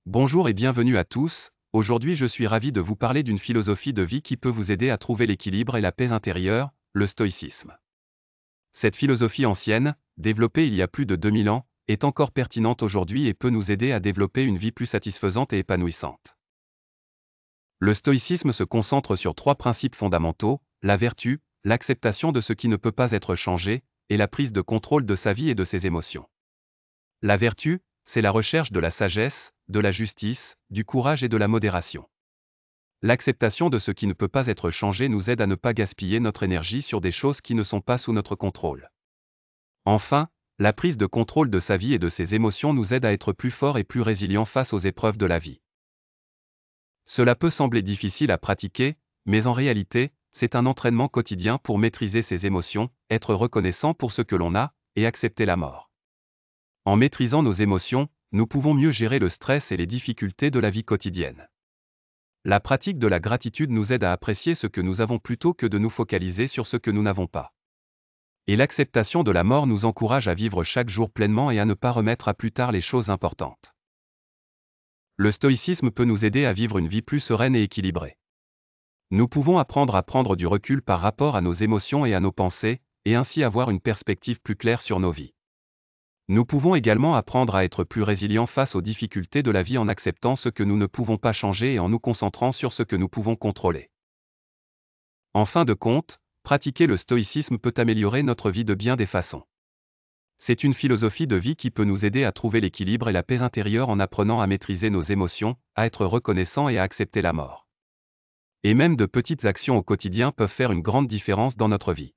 Bonjour et bienvenue à tous. Aujourd'hui je suis ravi de vous parler d'une philosophie de vie qui peut vous aider à trouver l'équilibre et la paix intérieure, le stoïcisme. Cette philosophie ancienne, développée il y a plus de 2000 ans, est encore pertinente aujourd'hui et peut nous aider à développer une vie plus satisfaisante et épanouissante. Le stoïcisme se concentre sur trois principes fondamentaux, la vertu, l'acceptation de ce qui ne peut pas être changé, et la prise de contrôle de sa vie et de ses émotions. La vertu, c'est la recherche de la sagesse, de la justice, du courage et de la modération. L'acceptation de ce qui ne peut pas être changé nous aide à ne pas gaspiller notre énergie sur des choses qui ne sont pas sous notre contrôle. Enfin, la prise de contrôle de sa vie et de ses émotions nous aide à être plus forts et plus résilients face aux épreuves de la vie. Cela peut sembler difficile à pratiquer, mais en réalité, c'est un entraînement quotidien pour maîtriser ses émotions, être reconnaissant pour ce que l'on a, et accepter la mort. En maîtrisant nos émotions, nous pouvons mieux gérer le stress et les difficultés de la vie quotidienne. La pratique de la gratitude nous aide à apprécier ce que nous avons plutôt que de nous focaliser sur ce que nous n'avons pas. Et l'acceptation de la mort nous encourage à vivre chaque jour pleinement et à ne pas remettre à plus tard les choses importantes. Le stoïcisme peut nous aider à vivre une vie plus sereine et équilibrée. Nous pouvons apprendre à prendre du recul par rapport à nos émotions et à nos pensées, et ainsi avoir une perspective plus claire sur nos vies. Nous pouvons également apprendre à être plus résilients face aux difficultés de la vie en acceptant ce que nous ne pouvons pas changer et en nous concentrant sur ce que nous pouvons contrôler. En fin de compte, pratiquer le stoïcisme peut améliorer notre vie de bien des façons. C'est une philosophie de vie qui peut nous aider à trouver l'équilibre et la paix intérieure en apprenant à maîtriser nos émotions, à être reconnaissants et à accepter la mort. Et même de petites actions au quotidien peuvent faire une grande différence dans notre vie.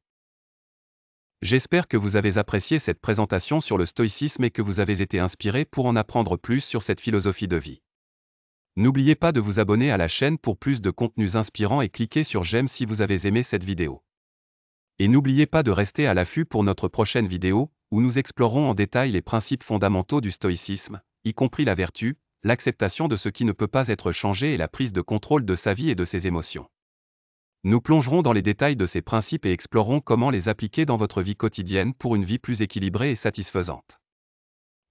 J'espère que vous avez apprécié cette présentation sur le stoïcisme et que vous avez été inspiré pour en apprendre plus sur cette philosophie de vie. N'oubliez pas de vous abonner à la chaîne pour plus de contenus inspirants et cliquez sur j'aime si vous avez aimé cette vidéo. Et n'oubliez pas de rester à l'affût pour notre prochaine vidéo, où nous explorerons en détail les principes fondamentaux du stoïcisme, y compris la vertu, l'acceptation de ce qui ne peut pas être changé et la prise de contrôle de sa vie et de ses émotions. Nous plongerons dans les détails de ces principes et explorerons comment les appliquer dans votre vie quotidienne pour une vie plus équilibrée et satisfaisante.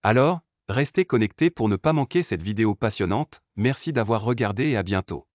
Alors, restez connectés pour ne pas manquer cette vidéo passionnante, merci d'avoir regardé et à bientôt.